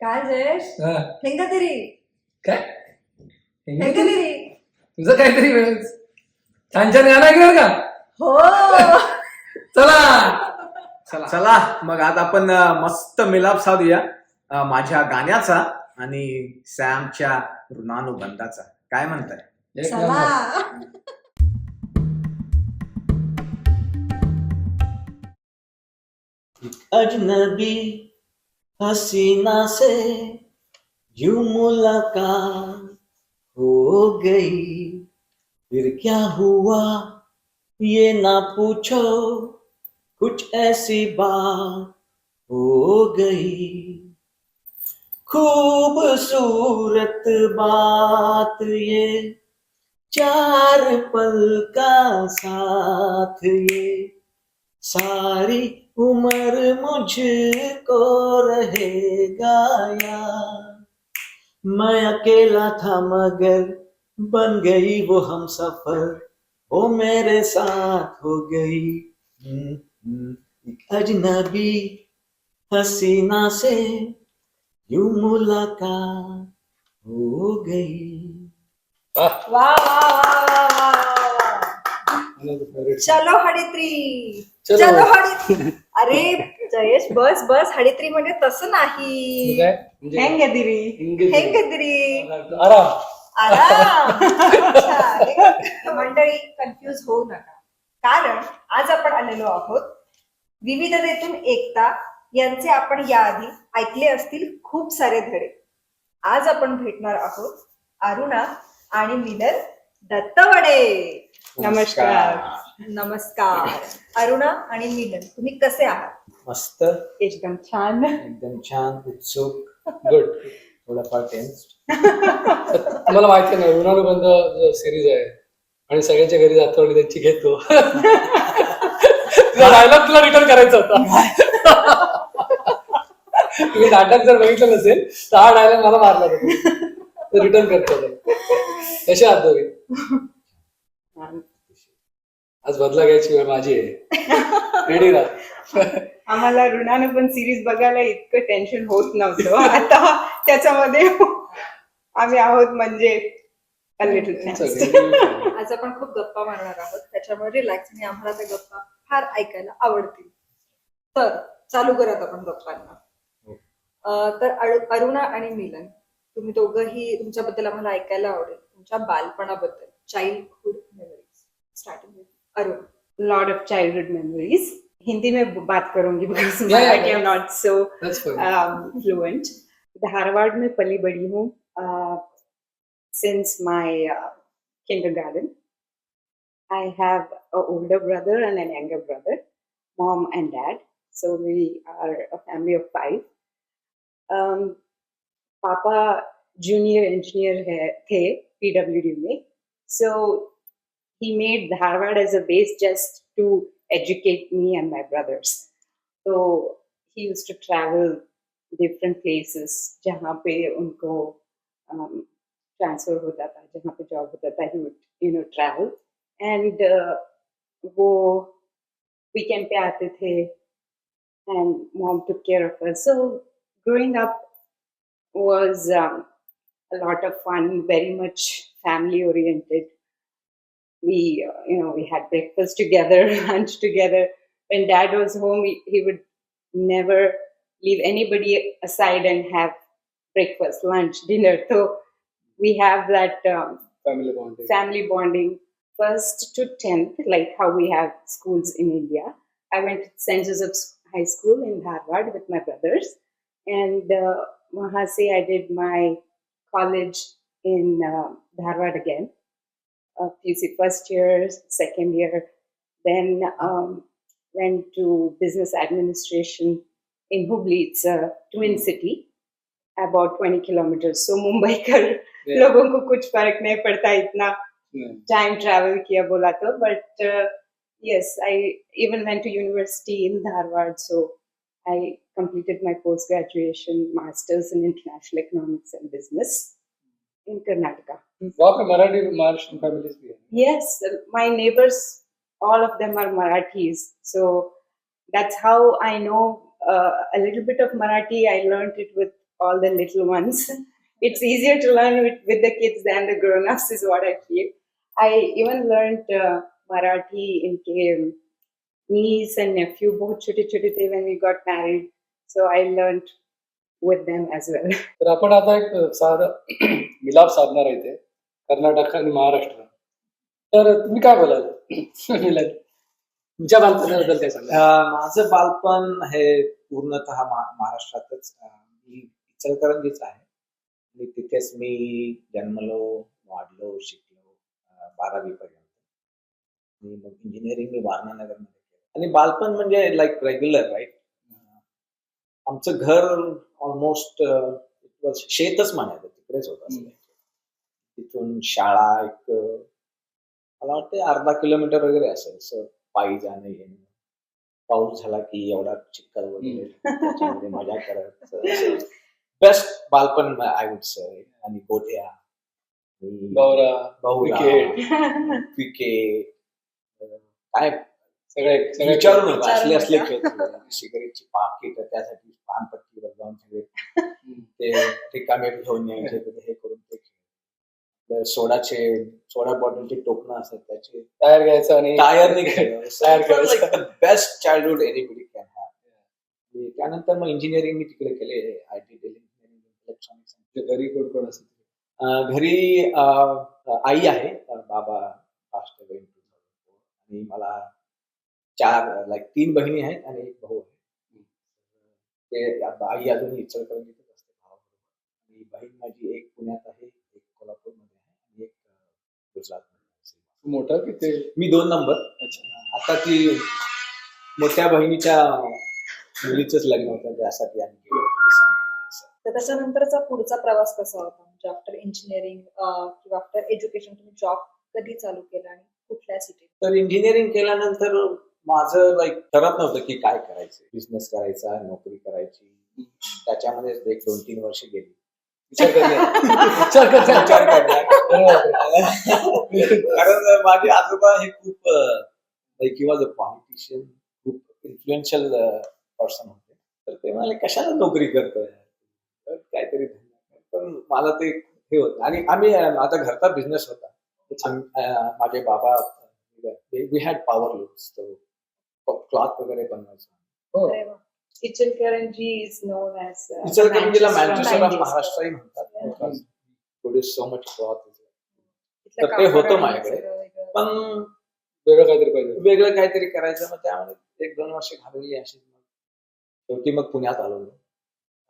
काय जयेश हा, हेंगा तरी काय हेंगा तरी तुझं काहीतरी वेळच छान छान गाणं ऐकलं का? हो चला चला मग आज आपण मस्त मिलाप साधूया माझ्या गाण्याचा आणि सॅमच्या ऋणानुबंधाचा. काय म्हणताय? एक चला नंबर. अजनबी हसीना से यूं मुलाकात हो गई, फिर क्या हुआ ये ना पूछो, कुछ ऐसी बात हो गई, खूबसूरत बात ये, चार पल का साथ ये, सारी उम्र मुझको रहेगा याद, मैं अकेला था मगर बन गई वो हम सफर, वो मेरे साथ हो गई एक अजनबी हसीना से यूं मुलाकात हो गई. वाह, वा वा वा वा वा वा. माझं favorite. चलो हडित्री चलो. चलो हडित्री. अरे जयेश बस बस हडित्री म्हणजे तसं नाही मग काय? म्हणजे हेंगदिरी हिंगदिरी. हेंगदिरी आराम. आराम. अच्छा. मंडळी कन्फ्यूज होऊ नका, कारण आज आपण आलेलो आहोत विविधतेतून एकता यांचे आपण याआधी ऐकले असतील खूप सारे धडे. आज आपण भेटणार आहोत अरुणा आणि मिलन दत्तवडे. नमस्कार. नमस्कार अरुणा आणि मिलन, तुम्ही कसे आहात? मस्त, एकदम छान. एकदम छान, उत्सुक, गुड. थोडाफार टेन्स. तुम्हाला माहिती नाही ऋणानुबंध सिरीज आहे आणि सगळ्यांच्या घरी जातो आणि त्यांची घेतो. डायलॉग तुला रिटर्न करायचा होता. तुम्ही नाटक जर बघितलं नसेल तर हा डायलॉग मला मारला होता, रिटर्न करतो. कशा आहात दोघे? आज बदला घ्यायची वेळ माझी आहे. रेडी राहा. आम्हाला ऋणानुबंध सिरीज बघायला इतकं टेन्शन होत नव्हतं. आता त्याच्यामध्ये आम्ही आहोत म्हणजे a little tense. आज आपण खूप गप्पा मारणार आहोत, त्याच्यामुळे रिलॅक्स आणि आम्हाला त्या गप्पा फार ऐकायला आवडतील. तर चालू करत आपण गप्पांना. तर अरुणा आणि मिलन, तुम्ही दोघंही तुमच्याबद्दल आम्हाला ऐकायला आवडेल, तुमच्या बालपणाबद्दल, childhood memories. Starting with Aruna. Lot of childhood memories. Hindi में बात करूंगी because Yeah, yeah, Marathi yeah. I'm not so That's fine. fluent. Dharwad में पली बड़ी हूँ since my kindergarten. I have an older brother and an younger brother, mom and dad. So we are a family of 5. Papa junior engineer थे PWD में. So he made Dharwad as a base just to educate me and my brothers. So he used to travel different places जहाँ पे उनको transfer होता था, जहाँ पे job होता था, he would travel. And वो weekend पे आते थे and mom took care of us. So growing up was a lot of fun, very much family oriented. We had breakfast together, lunch together. When dad was home, he would never leave anybody aside and have breakfast, lunch, dinner. So we have that Family bonding. family bonding. 1st to 10th, like how we have schools in India. I went to St. Joseph's High School in Dharwad with my brothers. And wahan se I did my college in Dharwad again. PUC first year, second year, then went to business administration in Hubli. It's a twin city, about 20 kilometers. So Mumbai ka Yeah. लोगों को कुछ फर्क नहीं पड़ता इतना Yeah. Time travel KIA बोला तो. But yes, I even went to university in Dharwad. So I completed my post graduation masters in international economics and business in Karnataka. वहाँ पे मराठी महाराष्ट्र फैमिलीज भी है. Yes, my neighbors, all of them are Marathis. So that's how I know a little bit of Marathi. I learned it with all the little ones. It's easier to learn with the kids than the grown-ups is what I feel. I even learned Marathi in niece and nephew, both chote the when we got married. So I learned with them as well. तर आपण आता एक साधं मिलाप साधणार आहे ते कर्नाटक आणि महाराष्ट्र. तर तुम्ही काय बोलाल मिलन? तुमच्या बालपणाबद्दल काय सांगा? माझं बालपण हे पूर्णतः महाराष्ट्रातच. मी इचलकरंजीच आहे आणि तिथेच मी जन्मलो, वाढलो, शिकलो 12वी पर्यंत. आणि मग इंजिनिअरिंग मी वारणानगरमध्ये केलं. आणि बालपण म्हणजे लाईक रेग्युलर राईट. आमचं घर ऑलमोस्ट शेतच म्हणायचं, तिकडेच होतं असं. तिथून शाळा एक मला वाटतं अर्धा किलोमीटर वगैरे असेल. सो पायी जाणं येणं, पाऊस झाला की एवढा चिखल वगैरे त्याच्यामध्ये मजा करत. बेस्ट बालपण आय वुड से. आणि गोट्या, बहुरा, क्रिकेट, काय सगळे विचारू नका. असले खेळ. सिगारेटची पाकिट, त्यासाठी पानपट्टीवर जाऊन सगळे ते रिकामे घेऊन यायचे, हे करून ते खेळ. सोडा बॉटलचे टोपणं असतात त्याचे टायर घ्यायचं आणि tyre best childhood anybody can have. त्यानंतर मग इंजिनिअरिंग मी तिकडे केले, IT इलेक्ट्रॉनिक्स. घरी कोण कोण असत? घरी आई आहे, बाबा फास्ट आणि मला 3 बहिणी आहेत आणि एक भाऊ आहे. ते आई अजून इचलकरंजीतच असते भावाबरोबर. आणि बहीण माझी एक पुण्यात आहे, एक कोल्हापूरमध्ये आहे आणि एक गुजरातमध्ये. मोठा की ते? मी 2 नंबर. आता ती मोठ्या बहिणीच्या मुलीचंच लग्न होतं, त्यासाठी आम्ही गेलो होतो. तर त्याच्यानंतरचा पुढचा प्रवास कसा होता? म्हणजे आफ्टर इंजिनिअरिंग किंवा आफ्टर एज्युकेशन तुम्ही जॉब कधी चालू केला आणि कुठल्या सिटीत? तर इंजिनिअरिंग केल्यानंतर माझं ठरत नव्हतं की काय करायचं. बिझनेस करायचा, नोकरी करायची. त्याच्यामध्ये 1-2-3 वर्ष गेली. विचार करण्यात. कारण माझे आजोबा हे खूप किंवा पॉलिटिशियन, खूप इन्फ्लुएन्शियल पर्सन होते. तर ते म्हणाले कशाला नोकरी करतोय, काहीतरी. पण मला ते हे होतं. आणि आम्ही आता घरचा बिझनेस होता. माझे बाबा we had power looms, cloth वगैरे बनवायचं. अरे वा. Ichilkaranji is known as इचलकरंजीला मँचेस्टर ऑफ Manchester. महाराष्ट्रही म्हणतात. Produce so much cloth. इथलं तर ते होतं कापड आणि माझ्याकडे. सगळं वेगळं. पण वेगळं काहीतरी पाहिजे. वेगळं काहीतरी करायचं. मग त्यामध्ये 1-2 वर्ष घालवली अशी. शेवटी मग पुण्यात आलो मी.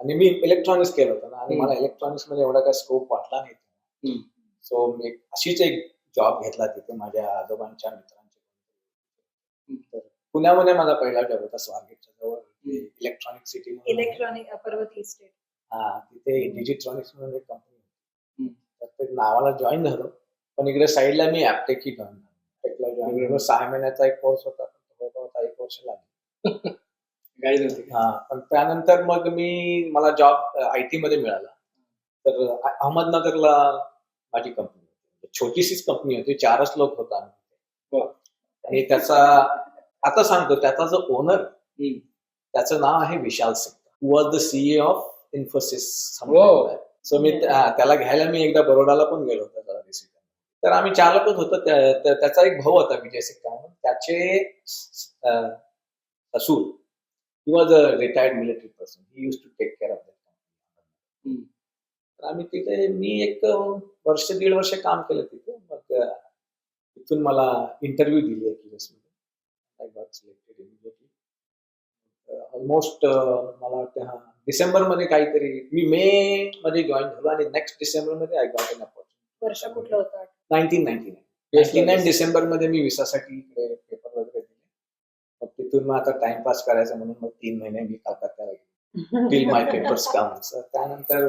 आणि मी इलेक्ट्रॉनिक्स केलं होतं ना, आणि मला इलेक्ट्रॉनिक्स मध्ये एवढा काही स्कोप वाटला नाही. सो मी अशीच एक जॉब घेतला तिथे माझ्या आजोबांच्या मित्रांच्या. पुण्यामध्ये माझा पहिला जॉब होता, स्वारगेटच्या जवळ इलेक्ट्रॉनिक सिटी. इलेक्ट्रॉनिक पर्वत इस्टेट. तिथे डिजिट्रॉनिक्स म्हणून एक कंपनी होती. तर ते नावाला जॉईन झालो. पण इकडे साईडला मी ऍपटेकही जॉईन झालो. 6 महिन्याचा एक कोर्स होता. 1 वर्ष लागलं. पण त्यानंतर मग मला जॉब IT मध्ये मिळाला. तर अहमदनगरला माझी कंपनी होती. छोटीशीच कंपनी होती, 4च लोक होता आम्ही. आणि त्याचा आता सांगतो, त्याचा जो ओनर, त्याचं नाव आहे Vishal Singh. Was the CEO of Infosys. So मी त्याला घ्यायला मी एकदा बरोडाला पण गेलो होतो. तर आम्ही 4 लोकच होतो. त्याचा एक भाऊ होता विजय सिंग म्हणून. त्याचे Asur, he was a retired military person. He used to take care of that company. तर आम्ही तिथे मी 1-1.5 वर्ष काम केलं तिथे. मग तिथून मला इंटरव्ह्यू दिली एक दिवसमध्ये. I got selected immediately. Almost मला वाटतं डिसेंबरमध्ये काहीतरी, मी मे मध्ये जॉईन झालो आणि नेक्स्ट डिसेंबरमध्ये आय गॉट एन अपॉर्च्युनिटी. वर्ष कुठलं होतं? 1999 डिसेंबरमध्ये मी विसासाठी इकडे पेपर वगैरे दिले. मग तिथून मग आता टाइमपास करायचा म्हणून मग 3 महिने मी कलकत्त्याला गेलो. टिल माय पेपर्स काम. त्यानंतर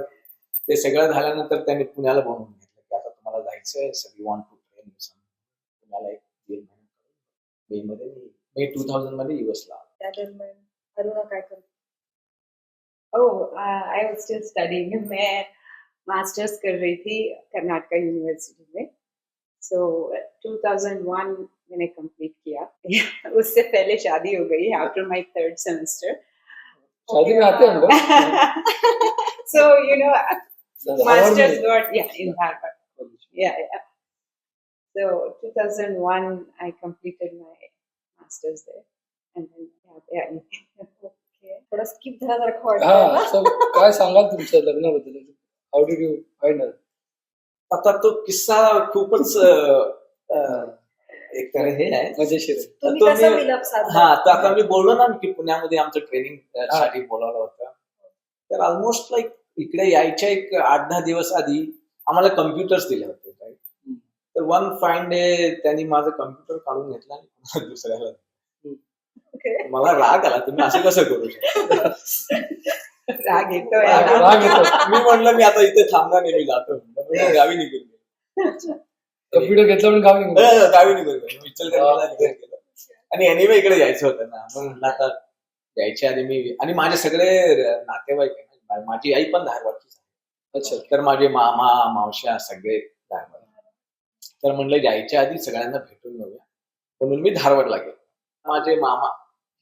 ते सगळं झाल्यानंतर त्यांनी पुण्याला बोलवून घेतलं की आता तुम्हाला जायचंय, so we want to train you. पुण्याला 1-1.5 महिने मे 2000 मध्ये US ला. त्या दरम्यान अरुणा काय करते? I was still studying. मैं मास्टर्स कर रही थी कर्नाटका यूनिवर्सिटी में. So 2001 मैंने कंप्लीट किया. उससे पहले शादी हो गई आफ्टर माय 3rd सेमेस्टर. शादी में आते हैं हम लोग. So, you know, आवड master's got, yeah, in Harvard. Yeah, yeah. So 2001, I completed my master's there. And then, yeah. Okay. थोडं स्किप झाल्यासारखं हा वाटतं ना. so काय सांगाल तुमच्या लग्नाबद्दल? How did you find her? आता तो किस्सा खूपच एक तर हे आहे. मजेशीर आहे. तुम्ही तो कसं मी- मिलप साधलं? हा, तर आता मी बोललो ना की पुण्यामध्ये आमचं ट्रेनिंग साठी बोलावलं होतं. तर ऑलमोस्ट लाईक इकडे यायच्या एक 8-10 दिवस आधी आम्हाला कम्प्युटर्स दिले होते, राईट. तर वन फाईन डे त्यांनी माझं कम्प्युटर काढून घेतला आणि पुन्हा दुसऱ्याला Okay. मला राग आला, तुम्ही असं कसं करू शकता. राग येतोय. राग येतो. मी म्हणलं मी आता इथे थांबणार नाही, मी जातो. म्हणून गावी निघून गेलो. कम्प्युटर घेतला म्हणून गावी निघून. गावी निघून गेलो. इचलकरंजीला निघून गेलो. आणि एनिवे इकडे यायचं होतं ना, मग म्हटलं आता यायच्या आधी मी आणि माझे सगळे नातेवाईक आहे ना, माझी आई पण धारवाडचीच आहे. अच्छा. तर माझे मामा मावश्या सगळे धारवाड. तर म्हणलं जायच्या आधी सगळ्यांना भेटून येऊया, म्हणून मी धारवाडला गेलो. माझे मामा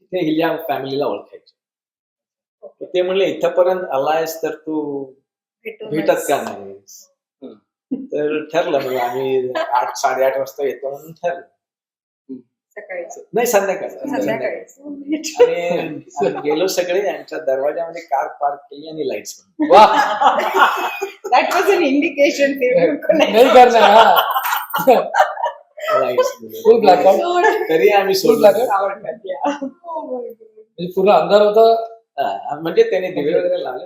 तिथे हिल्या फॅमिलीला ओळखायचे. तर ते म्हणले इथपर्यंत आलायस तर तू भेटूनच. भेटत का नाही. तर ठरलं, मग आम्ही 8-8:30 वाजता येतो म्हणून ठरलं. सकाळी नाही, संध्याकाळी. संध्याकाळी आणि गेलो सगळे, यांच्या दरवाजामध्ये कार पार्क केली आणि लाईट्स बंद. वा That was an indication. नाही करणार हा. लाईट्स फुल ब्लॅकआउट. तरी आम्ही फुल सोडलं. ब्लॅकआउट. Yeah. म्हणजे पूर्ण अंधार होता. हा, म्हणजे त्याने दिवे वगैरे लावले.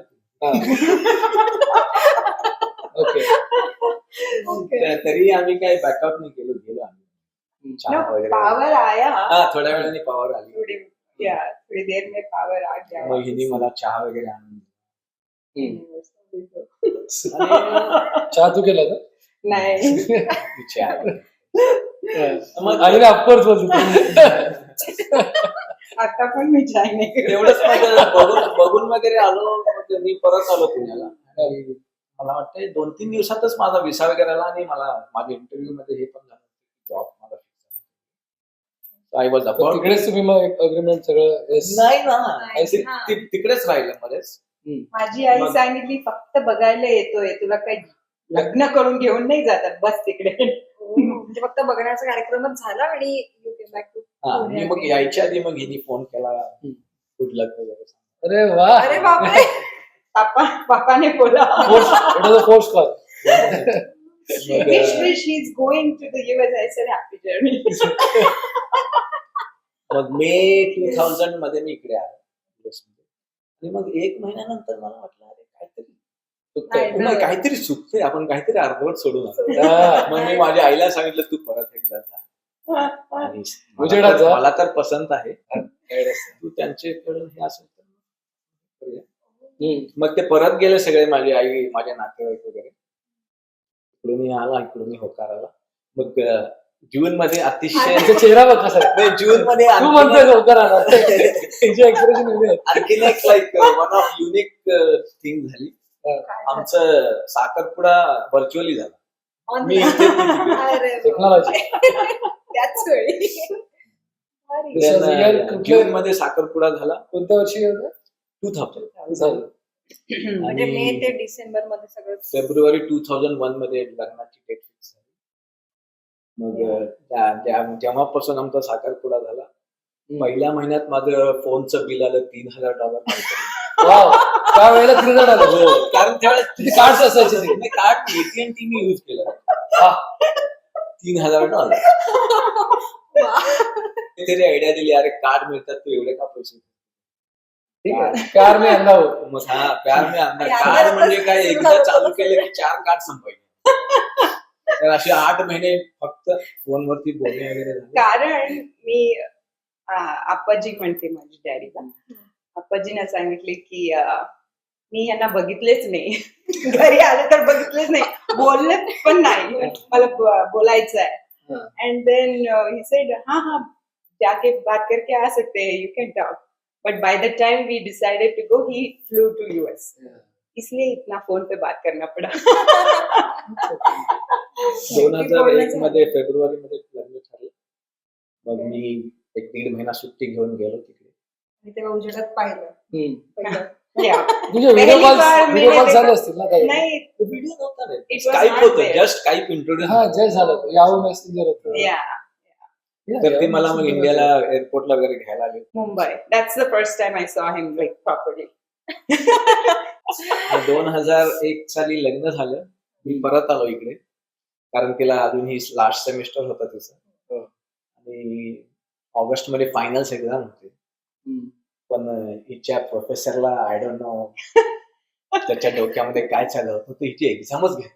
ओके. तरी आम्ही काही बॅकआउट नाही केलो, गेलो आम्ही. No, चहा वगैरे. power आया. हा, थोड्या वेळाने पॉवर आली. थोड़ी देर में power आ गया. मग हिने मला चहा वगैरे आणून चहा तू केला का? नाही. दिली. चहा वगैरे. मग आणि ऑफकोर्स बोलतो. आता पण मी चाय नाही करत. एवढंच बघून वगैरे आलो. मग मी परत आलो पुण्याला. आणि मला वाटतं 2-3 दिवसातच माझा विसा वगैरे आला आणि मला माझ्या इंटरव्ह्यू मध्ये हे पण झालं, जॉब मला आय वॉज अबाउट. तिकडेच तुम्ही मग अग्रीमेंट सगळं yes. नाही ना, नाही, हा. तिकडेच राहिलं मध्येच. माझी आई मग- सांगितली फक्त बघायला येतोय, तुला काही लग्न करून घेऊन नाही जातात, बस तिकडे. म्हणजे फक्त बघण्याचा कार्यक्रमच झाला आणि यू केम बॅक टू. हा, मी मग यायच्या आधी मग हिने फोन केला, गुड लक वगैरे. अरे वा. अरे बापरे. पापाने बोला. Force call. Wish he's going to the US. I said happy journey. मग मे 2000 मध्ये मी इकडे आलो US मध्ये. आणि मग 1 महिन्यानंतर मला वाटलं अरे नाही, नाही, काहीतरी चुकतंय, आपण काहीतरी अर्धवट सोडून आलो. हा. मग मी माझ्या आईला सांगितलं तू परत एकदा जा. आणि उजेडात जा. मला तर पसंत आहे, तू त्यांच्याकडून हे असेल तर करूया. मग ते परत गेले सगळे, माझी आई, माझे नातेवाईक वगैरे. इकडून आला, इकडून होकार आला. मग जून मध्ये अतिशय त्याचा चेहरा बघ कसा आहे. नाही, जून मध्ये तू म्हणतोय लवकर आला. त्याचे एक्सप्रेशन वेगळे आहेत. आणखीन एक like one of unique thing झाली. आमचं साखरपुडा व्हर्च्युअली झाला. मी इथे, ती तिकडे. टेक्नॉलॉजी. त्याच वेळी. जून मध्ये साखरपुडा झाला. कोणत्या वर्षी होतं? 2000. म्हणजे मे ते डिसेंबर मध्ये सगळं. फेब्रुवारी 2001 मध्ये लग्नाची डेट फिक्स झाली. मग जेव्हापासून आमचा साखरपुडा झाला, पहिल्या महिन्यात माझं फोनचं बिल आलं $3000. वाव. त्यावेळेला 3000 आलं. हो, कारण त्यावेळेस कार्ड असायचे ते. कार्ड AT&T मी युज केलं. $3000. तरी आयडिया दिली, अरे कार्ड मिळतात, तू एवढे का पैसे. ठीक आहे, कार में अंधा हो. मग हा, प्यार में अंधा. कार्ड म्हणजे काय, एकदा चालू केलं की 4 कार्ड संपायचे. तर असे 8 महिने फक्त फोनवरती बोलणे वगैरे झाले. कारण मी आप्पाजी म्हणते माझी डॅडीला. आप्पाजीने सांगितले की मी यांना बघितलेच नाही, घरी आले तर बघितलेच नाही, बोलले पण नाही, मला बोलायचं आहे. एंड देन ही सेड हाँ जाके बात करके आ सकते हैं, you can talk. But by the time we decided to go, he flew to US. इसलिए इतना फोन पे बात करना पड़ा. 2001 मध्ये फेब्रुवारी मध्ये लग्न ठरलं. मग मी 1-1.5 महिना सुट्टी घेऊन गेलो तिकडे. तेव्हा उजेडात पाहिलं. Yeah. तुझे व्हिडिओ पहिली कॉल बार व्हिडिओ मैंने कॉल झाले देखा- असतील ना त्यावेळी? नहीं, व्हिडिओ नव्हता रे It was स्काईप not होतं there. जस्ट स्काईप इंट्रोड्यूस हा जस्ट झालं याहू मेसेंजर होतं yeah, Yeah, तर ते Yahoo मला मग Messenger इंडियाला होतं. एअरपोर्टला वगैरे घ्यायला आले Mumbai. That's the first time I saw him like properly. 2001 साली लग्न झालं मी परत आलो इकडे कारण तिला अजून ही लास्ट सेमिस्टर होता तिचं हो. आणि ऑगस्ट मध्ये फायनल्स एक्झाम होते हम्म. पण हिच्या प्रोफेसरला आय डोंट नो त्याच्या डोक्यामध्ये काय चाललं होतं तर हिची एक्झामच घेत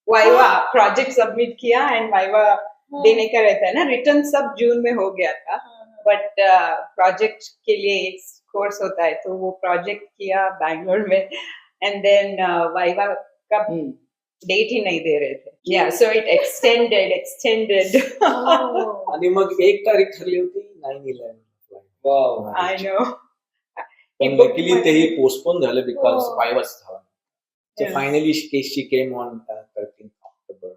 वाइवा प्रोजेक्ट सबमिट किया एंड वाइवा देने का रहता है ना. रिटर्न सब जून में हो गया था बट प्रोजेक्ट के लिए एक कोर्स होता है तो वो प्रोजेक्ट किया बैंगलोर में एंड देन वाइवा का हम्म. डेट ही नहीं दे रहे थे. या सो इट एक्सटेंडेड Oh. आणि मग 1 तारीख ठरली होती 9/11 Wow. I know. पण लकीली तेही पोस्टपोन झालं बिकॉज Oh. वायवाच झाला So Yes. finally she came on 13th October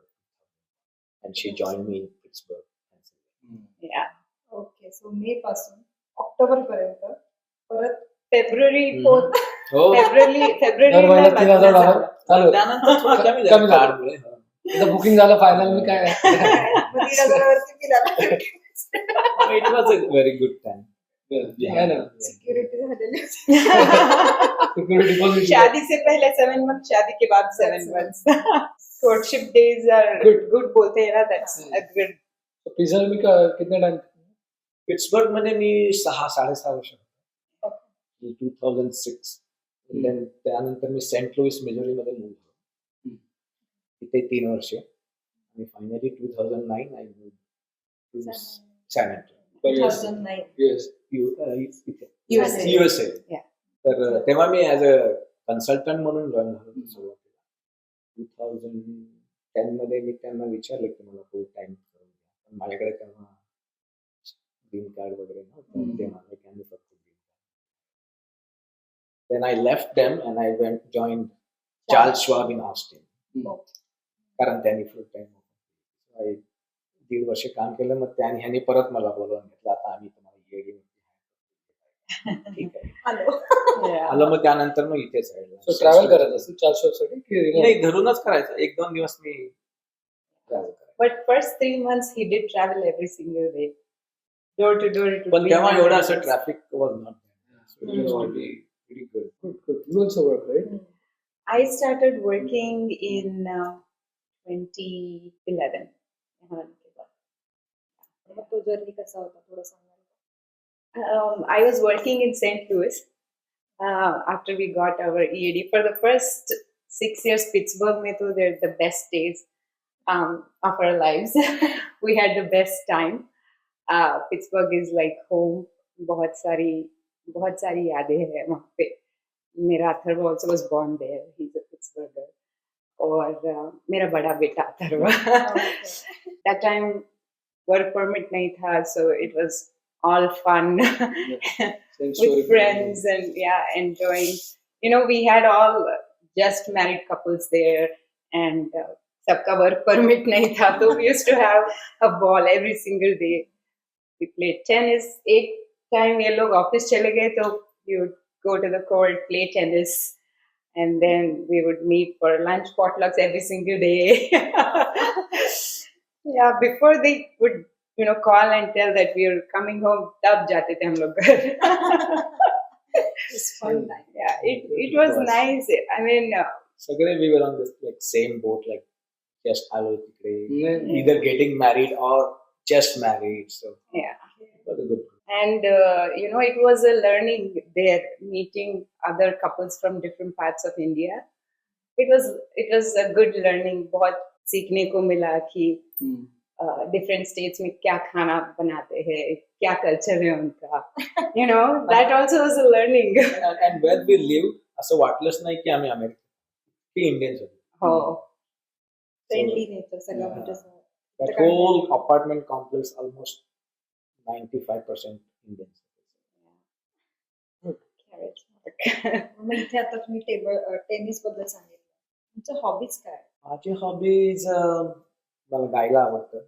and she joined me in Pittsburgh. या ओके सो मे पासून ऑक्टोबर पर्यंत परत फेब्रुवारी हम्म. 4th हो दर महिन्यात $3,000 चालू आहे. त्यानंतर थोडं कमी कमी झालं झालं. cardमुळे. आता बुकिंग झालं फायनल मी काय मग 1,000 bill It was a very good time. आहे ना सिक्युरिटी झालेली सिक्युरिटी डिपॉझिट शादी से पहले 7 months, शादी के बाद 7 months. Courtship days are Good. good बोलते हैं ना. That's a good. पिझ्झा मी कितने टाइम पिट्सबर्ग मध्ये मी 6.5 वर्ष 2006 Then त्यानंतर मी सेंट लुईस मिझोरी मध्ये मूव्ह झालो तिथे 3 वर्ष आणि finally 2009 I move to San Antonio 2009 yes USA. USA Yeah. तर तेव्हा मी ऍज अ कन्सल्टंट म्हणून जॉईन झालो सुरुवातीला 2010 मध्ये मी त्यांना विचारलं की मला फुल टाइम करून द्या पण माझ्याकडे तेव्हा ग्रीन कार्ड वगैरे नव्हतं ते मला त्यांनी फक्त Then I left them and I went joined Charles Schwab in Austin. कारण त्यांनी फुल टाइम 1.5 वर्ष काम केलं मग त्याने ह्यांनी परत मला बोलवून घेतलं आता आम्ही तुम्हाला EAD ठीक आहे हॅलो Yeah. आलं मग त्यानंतर मग इथेच सो ट्रॅव्हल करायचं असतं 4 साठी की नाही remote? घरूनच करायचं 1-2 दिवस मी travel करायचो. But first 3 months he did travel every single day, door to door. It would पण be तेव्हा 100 एवढं असं miles. Traffic was not It was pretty good. Good, good. You also work, right? I started working in 2011. मग तो journey कसा होता थोडं सांगा I was working in St. Louis after we got our EAD. For the first 6 years, Pittsburgh में तो they're the best days of our lives. We had the best time. Pittsburgh is like home. बहुत सारी यादें हैं वहाँ पे. मेरा Atharva also was born there. He's a Pittsburgher. और मेरा बड़ा बेटा Atharva. That time work permit नहीं था, so it was all fun Same story. with friends and yeah, enjoying. You know, we had all just married couples there, and सबका work permit नहीं था, तो we used to have a ball every single day. We played tennis. एक time ये लोग office चले गए, तो we would go to the court, play tennis, and then we would meet for lunch potlucks every single day. Yeah, before they would, you know, call and tell that we are coming home, तब जाते थे हम लोग घर. Fun time Yeah, it was nice. I mean, सगळे we were on this like same boat like just आलो तिकडे नाही. either getting married or just married so yeah. it was a good And you know, it was a learning there, meeting other couples from different parts of India. It was a good learning. बहुत सीखने को मिला कि Hmm. different states में क्या खाना बनाते हैं, क्या कल्चर है उनका. You know, that also was a learning. and where we lived असं वाटलंच नाही की आम्ही अमेरिकन इंडियन्स होतो Oh, फ्रेंडली नेचर सगळं Yeah. म्हणजे that whole apartment complex almost 95% Indians मग इथे आता तुम्ही टेनिस बद्दल सांगितलं तुमच्या हॉबीज काय माझे हॉबीज मला गायला आवडतं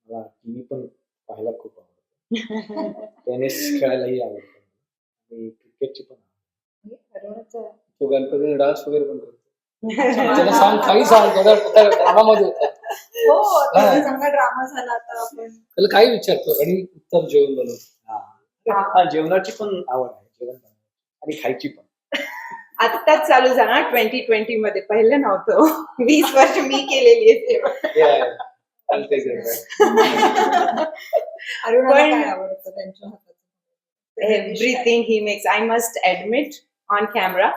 मला टीव्ही पण पाहायला खूप आवडतं टेनिस खेळायलाही आवडतं आणि क्रिकेटची पण आवडतं अरुणाचं आहे. तो गणपतीने डान्स वगैरे पण करतो. त्याला सांग काही सांग त्याला ड्रामामध्ये होता. हो त्याचा चांगला ड्रामा झाला आता आपण. त्याला काही विचारतो आणि उत्तम जेवण बनवतो. हा, जेवणाची पण आवड आहे, जेवण बनवायची आणि खायची पण. आत्ताच चालू झाला 2020 मध्ये, पहिलं नव्हतं. 20 वर्ष मी केलेली आहे जेवण. Yeah, I'll take that back. अरुणाला पण- काय आवडतं त्यांच्या हाताचं? Everything he makes, I must admit on camera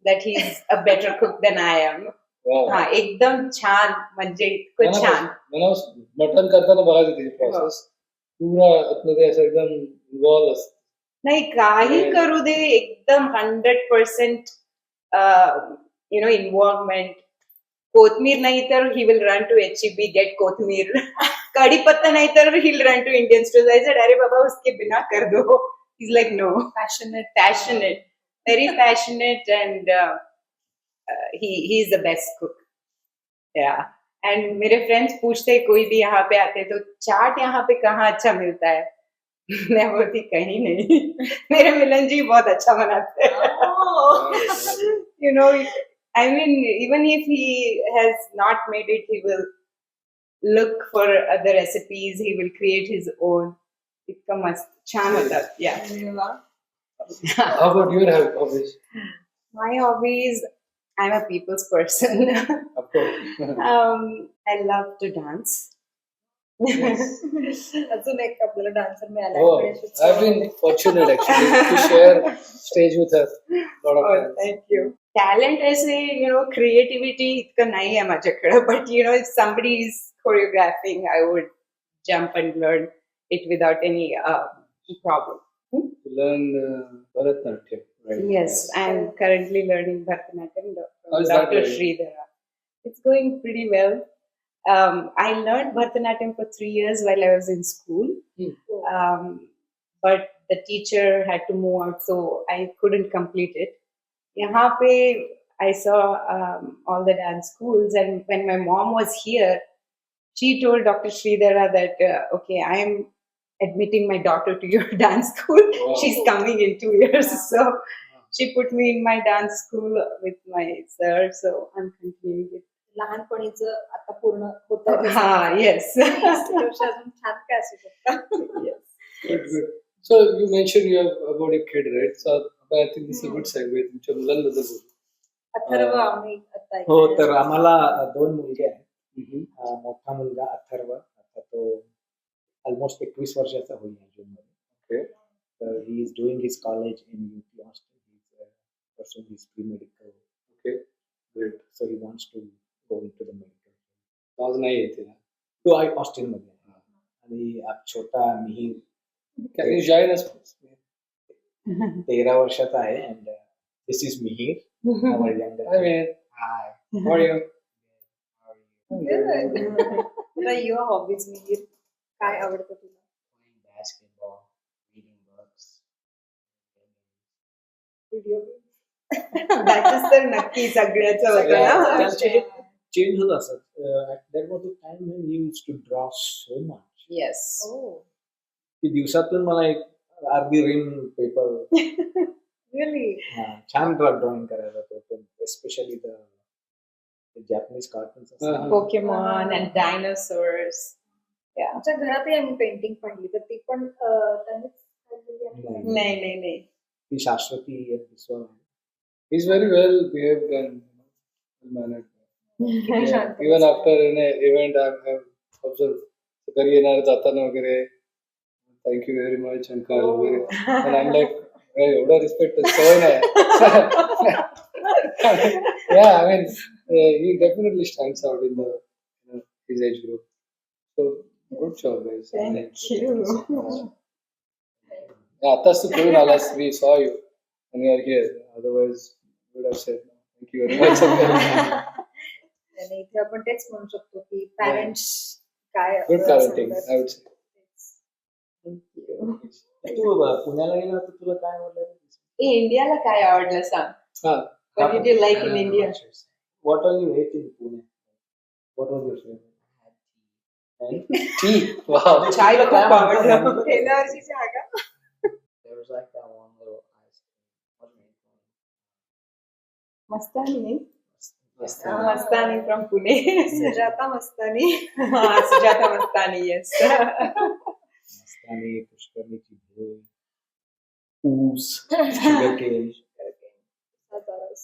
that he's a better cook than I am. Wow. हा, एकदम छान, म्हणजे इतकं छान. मटन करताना बघायचं त्याची प्रोसेस पुरा आतमध्ये असं एकदम इन्व्हॉल्व असतं. नाही, काही करू दे, एकदम 100% इन्व्हॉल्वमेंट. कोथमीर नाही तर he will run to HEB, get कोथमीर. कढीपत्ता नाही तर he'll run to Indian stores. I said, अरे बाबा उसके बिना कर दो. He's like, no. Passionate, very passionate, and he's the best cook. Yeah. And मेरे फ्रेंड्स पूछते कोई भी यहाँ पे आते तो चाट यहाँ पे कहाँ अच्छा मिलता है. मैं बोलती कहीं नहीं. मेरे मिलन जी बहुत अच्छा बनाते हैं. You know, I mean, even if he has not made it, he will look for other recipes. He will create his own. इतका मस्त छान होतात. Yeah. अरे वा. How about your hobbies? My hobbies, I'm a people's person. Of course. I love to dance. अजून एक आपल्याला dancer मिळाला. Oh, I've been fortunate actually to share stage with her. Lot of Oh, times. thank you. Talent ऐसे, creativity इतकं नाही आहे माझ्याकडे. But if somebody is choreographing, I would jump and learn it without any problem. To learn Bharatanatyam, right? Yes, I'm currently learning Bharatanatyam How from is that Dr. going? Sridhara. It's going pretty well. I learned Bharatanatyam for 3 years while I was in school. But the teacher had to move out, so I couldn't complete it. Yahan pe I saw all the dance schools, and when my mom was here, she told Dr. Sridhara that, okay, I am admitting my daughter to your dance school. Wow. She's coming in 2 years. So she put me in my dance school with my sir, so I'm continuing it. लहानपणीच आता पूर्ण होतं. Ha, yes. अजून छान काय असू शकतं. Good, good. So you mentioned you have about a kid, right? So I think this is a good segue. तुमच्या मुलांबद्दल बोलू. अथर्व आम्ही आता हो, ऐकलं. तर आम्हाला 2 मुलगे आहेत. Mhm. मोठा मुलगा अथर्व, आता तो ऑलमोस्ट 21 वर्षाचा होईल जूनमध्ये. Okay. तर he is doing his college in UP Austin. He is pursuing his pre-medical. Okay. Great. So he wants to go into the medical. आज नाही येते ना. तो आहे ऑस्टिनमध्ये आहे. आणि छोटा Mihir Can you join us? 13 वर्षाचा आहे. And this is Mihir, our younger Hi, man. Hi. How are you? तुला युअर हॉबीज मिहीर काय आवडतं तुला? Playing basketball, reading books. Video That is तर नक्की सगळ्याचं होतं ना. त्यांचे चेंज होत असत. There was a time when he used to draw so much. Yes. की दिवसातून मला एक अर्धी रिम पेपर रिअली छान ड्रॉइंग करायला तो, especially the Japanese cartoons. Pokemon and dinosaurs. Yeah. आमच्या घरातही आम्ही पेंटिंग पाहिली तर ती पण त्यांनीच काढलेली आहे. नाही. ती शाश्वती विश्व. He's very well behaved and mannered. किती शांत. Even after an event, I've observed. घरी येणार जाताना वगैरे thank you very much uncle वगैरे. And I'm like, एवढा रिस्पेक्ट सवय नाही. Yeah, I mean, he definitely stands out in his age group. So good job, guys. Thank you. Yeah, आताच तू करून आलास. We saw you and you are here. Otherwise, we would have said thank you very much. आणि इथे आपण तेच म्हणू शकतो की पॅरेंट्स काय Good parenting, I would say. तू पुण्याला गेला तर तुला काय आवडलं? इंडियाला काय आवडलं सांग. हा. What did you like in India? What all you ate in Pune? What was your favorite? Tea. Wow. चाय खूप आवडलं. गेल्या वर्षीची आगा. There was like that one little ice cream. Mastani. मस्त. Mastani from Pune. Sujata Mastani. Sujata Mastani, yes. मस्तानी, पुष्करनीची भेळ, ऊस, sugarcane. सातारास.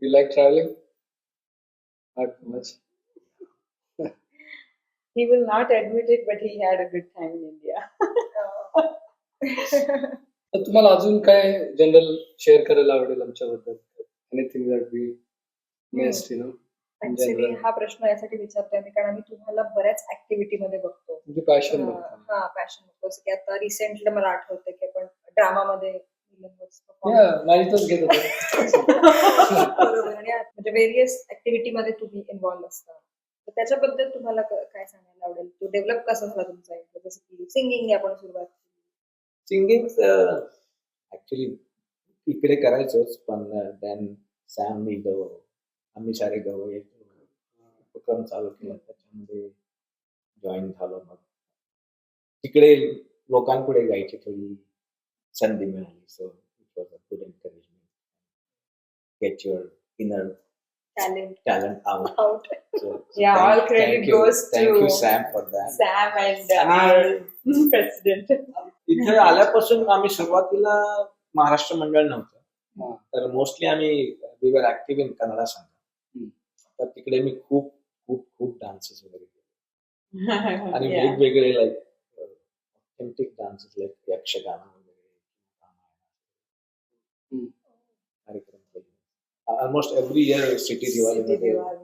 You like traveling? Not too much. He will not admit it, but he had a good time in India. तर तुम्हाला अजून काय general share करायला आवडेल आमच्याबद्दल? Anything that we missed, you know? Actually हा प्रश्न यासाठी विचारतोय मी कारण आम्ही तुम्हाला बऱ्याच ऍक्टिव्हिटी मध्ये बघतो. म्हणजे पॅशन हा पॅशन बघतो. जसं की आता रिसेंटली मला आठवतं की आपण ड्रामामध्ये माहितच घेत होतो. बरोबर. आणि म्हणजे व्हेरियस ऍक्टिव्हिटी मध्ये तुम्ही इन्व्हॉल्व्ह असता. तर त्याच्याबद्दल तुम्हाला काय सांगायला आवडेल? तो डेव्हलप कसा झाला तुमचा इंटरेस्ट? जसं की सिंगिंग आपण सुरुवात केली. सिंगिंग ऍक्च्युली इकडे करायचोच, पण देन सॅम नीलो, आम्ही सारे गवळ एक उपक्रम चालू केला, त्याच्यामध्ये जॉईन झालो. मग तिकडे लोकांपुढे गायची थोडी संधी मिळाली. So it was a good encouragement. Get your inner talent talent out. Out. So Yeah, all credit goes thank to you Sam for that. Sam and And our president. इथे आल्यापासून आम्ही सुरुवातीला महाराष्ट्र मंडळ नव्हतं, हा. तर मोस्टली आम्ही we were active in Kannada संघ. तर तिकडे मी खूप खूप खूप डान्सेस वगैरे केले आणि Yeah. वेगवेगळे like authentic dances like Yakshagana वगैरे हम्म. कार्यक्रम केले. ऑलमोस्ट एव्हरी इयर सिटी दिवाळीमध्ये दिवाळी.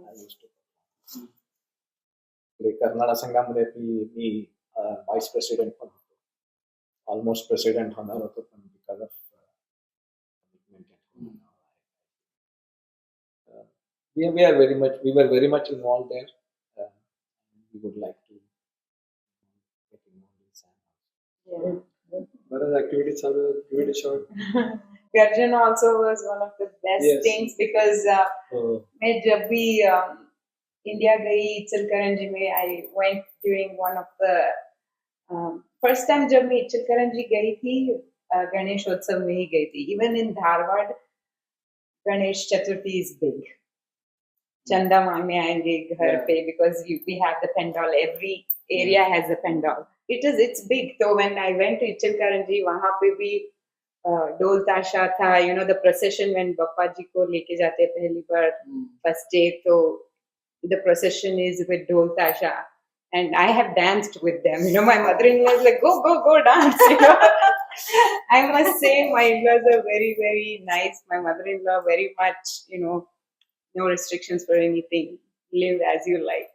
कर्नाळा संघामध्ये मी व्हाईस प्रेसिडेंट पण होतो. ऑलमोस्ट प्रेसिडेंट होणार होतो, पण because of we are very much we were very much involved there. We would like to get involved in Sam. Yeah. बऱ्याच ऍक्टिव्हिटी चालू आहेत. Give it a shot. Garjan also was one of the best Yes. things because मैं जब भी India गई इचलकरंजी में, I went during one of the first time जब मैं इचलकरंजी गई थी गणेशोत्सव में ही गई थी. Even in Dharwad, Ganesh Chaturthi is big. Chanda मांगने आएंगे घर Yeah. Pay because we have the pandal. Every area has a pandal. It's big. So when I went to Ichalkaranji, वहाँ पे भी ढोल ताशा था. You know the procession when Bappa जी को लेके जाते हैं पहली बार first day, so the procession is with ढोल ताशा, and I have danced with them. You know, my mother-in-law is like, go dance. You know, I must say my in-laws are very very nice. My mother-in-law very much, you know, no restrictions for anything. Live as you like.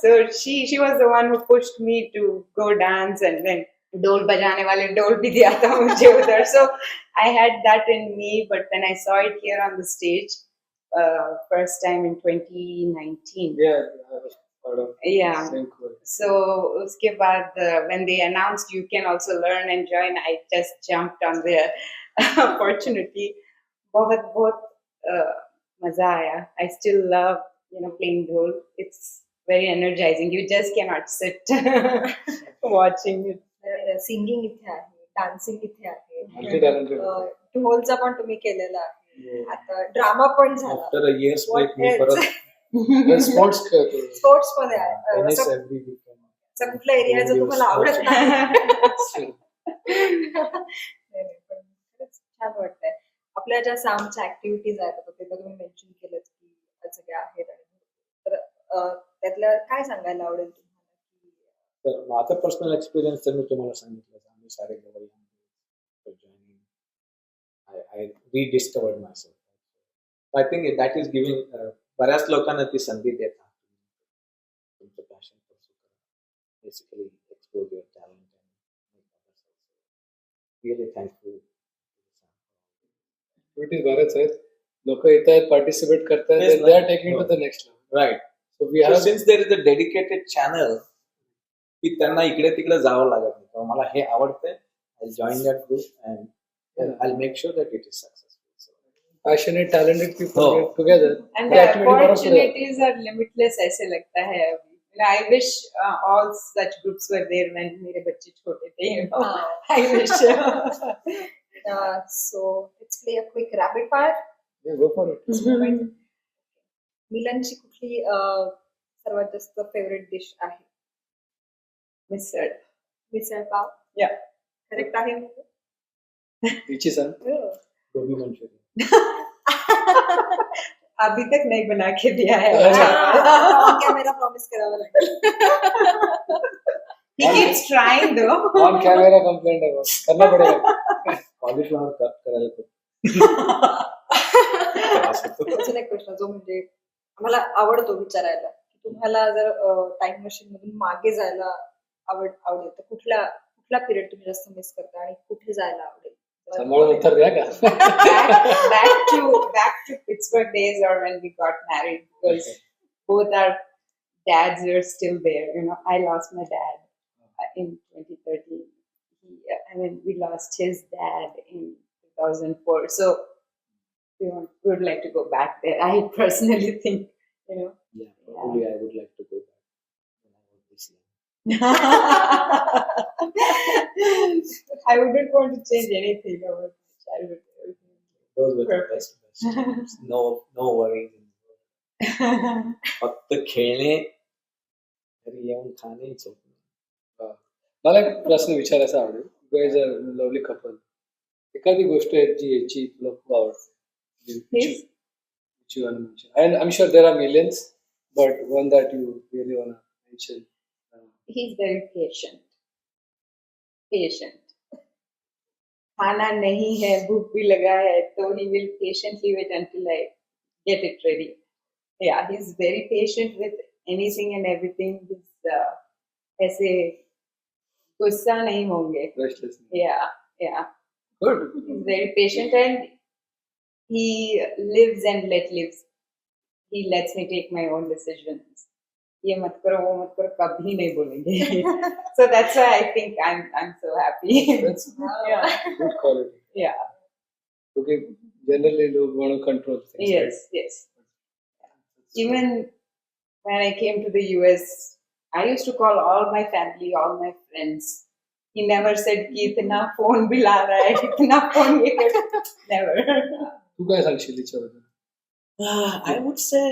So she was the one who pushed me to go dance, and then ढोल बजाने वाले ढोल भी दिया था मुझे उधर. So I had that in me, but then I saw it here on the stage first time in 2019. Yeah, I was part of Yeah. same course. So उसके बाद when they announced you can also learn and join, I just jumped on the opportunity. बहुत मजा आया. I still love, you know, playing dhol. It's very energizing. You just cannot sit watching it. Singing इथे आहे, dancing इथे आहे, Multi talented. ढोलचा पण तुम्ही केलेला आहे, आता ड्रामा पण झाला, आफ्टर अ इयर्स ब्रेक मी What परत स्पोर्ट्स खेळतो. स्पोर्ट्स मध्ये आहे. टेनिस असं एव्हरी वीकेंड. कुठला एरिया जो तुम्हाला आवडत नाही? नाही, पण खरंच छान वाटतंय. आपल्या ज्या सामच्या ऍक्टिव्हिटीज आहेत आता ते तर तुम्ही मेन्शन केलंच की त्या सगळ्या आहेत, आणि तर त्यातल्या काय सांगायला आवडेल तुम्हाला? तर माझा पर्सनल एक्सपिरियन्स तर मी तुम्हाला सांगितलं. आम्ही सारे गवई I rediscovered myself. I think that is giving बऱ्याच लोकांना ती संधी देतात. तुमचं पॅशन परस्यू करा, basically explore your talent and really thankful. Activities बऱ्याच आहेत. लोक येत आहेत, पार्टिसिपेट करतात, Yes, they are taking to the next level. Right. So we have since there is a dedicated channel, की त्यांना इकडे तिकडे जावं लागत नाही. तेव्हा मला हे आवडतंय, I join that group and I make sure that it is successful. Passionate talented people Oh. Get together. And the opportunities are limitless, ऐसे लगता है अभी. I wish all such groups were there when मेरे बच्चे छोटे थे. You know, I wish. So let's play a quick rapid fire. Go for it. मिलनची कुठली सर्वात जास्त फेवरेट डिश आहे? Mr. Misal pav. Yeah. Correct आहे. तिची सांग. हो. गोबी मंचुरियन. अभी तक नहीं बना के दिया है. कॅमेरा प्रॉमिस करावा लागेल. He keeps trying though. On camera complaint आहे बघ. करना पडेगा. कॉलीफ्लॉवर कट करायला खूप त्रास होतो. अजून एक प्रश्न जो म्हणजे आम्हाला आवडतो विचारायला की तुम्हाला जर टाइम मशीन मधून मागे जायला आवडेल तर कुठला पिरियड तुम्ही जास्त मिस करता आणि कुठे जायला आवडेल? सांभाळून उत्तर द्या का? back to Pittsburgh days or when we got married, because both our dads were still there. You know, I lost my dad in 2013. We lost his dad in 2004. So we would like to go back there. I personally think, you know. Yeah, probably I would like to go back when I was this young. I wouldn't want to change anything about my childhood. Those were the Perfect. best times. No worries. फक्त खेळणे, घरी येऊन खाणेच होतं. मला एक प्रश्न विचारायचा आवडेल. Guys are lovely couple. एखादी गोष्ट आहे जी तुला खूप आवडते. Please. Which you want to mention? And I'm sure there are millions, but one that you really want to mention. He's very patient. खाना नहीं है, भूख भी लगा है, तो he will patiently wait until I get it ready. Yeah, he's very patient with anything and everything. He's ऐसे गुस्सा नहीं होंगे. Restless. Yeah. Good. He's very patient and he lives and let lives. He lets me take my own decisions. ये मत करो, वो मत करो, कभी नहीं बोलेंगे. So that's why I think I'm so happy. That's Yeah. good quality. Yeah. Okay. Generally, लोग want to control things. Yes. Even when I came to the US, I used to call all my family, all my friends. He never said कि इतना phone bill आ रहा है, इतना phone ये कर. Never. तू काय सांगशील तिच्याबद्दल? I would say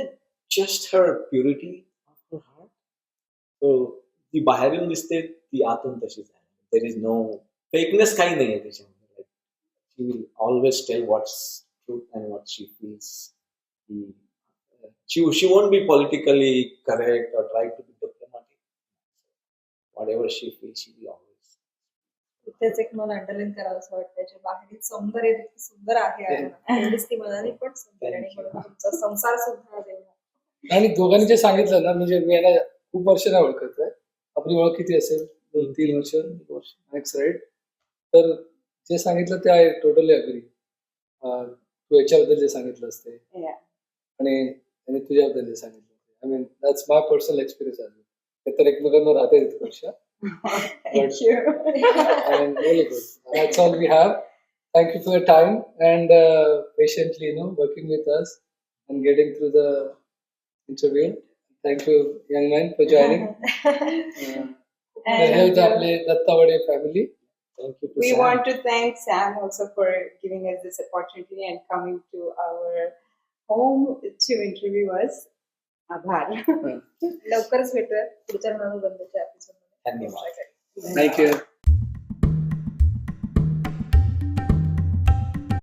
just her purity of her heart. So ती बाहेर येऊन दिसते, ती आतून तशीच आहे. There is no fakeness काही नाही आहे त्याच्यामध्ये. Like, she will always tell what's truth and what she feels. She won't be politically correct or try to be diplomatic. Whatever she feels, she will always. इथेच एक मला underline करावं असं वाटतं. त्याच्या बाहेरील सौंदर्य इतकं सुंदर आहे तेवढीच ती मनाने पण सुंदर आणि म्हणून तुमचा संसार सुद्धा तेवढा. आणि दोघांनी जे सांगितलं ना, म्हणजे मी याला खूप वर्ष नाही ओळखत आहे. आपली ओळख किती असेल? 2-3 वर्ष मॅक्स, राईट? तर जे सांगितलं ते आय टोटली अग्री. तू याच्याबद्दल जे सांगितलं असते Yeah. आणि तुझ्याबद्दल जे सांगितलं, I mean that's my personal experience आहे. ते तर एकमेकांवर राहते तिथे वर्ष. Thank you. And really good. That's all we have. Thank you for your time and patiently, working with us and getting through the interview. Thank you, young man, for joining. Here's आपले दत्तावडे family. Thank you to We Sam. want to thank Sam also for giving us this opportunity and coming to our home to interview us. आभार. लवकरच भेटूया पुढच्या ऋणानुबंधच्या episode मध्ये. धन्यवाद. Thank you.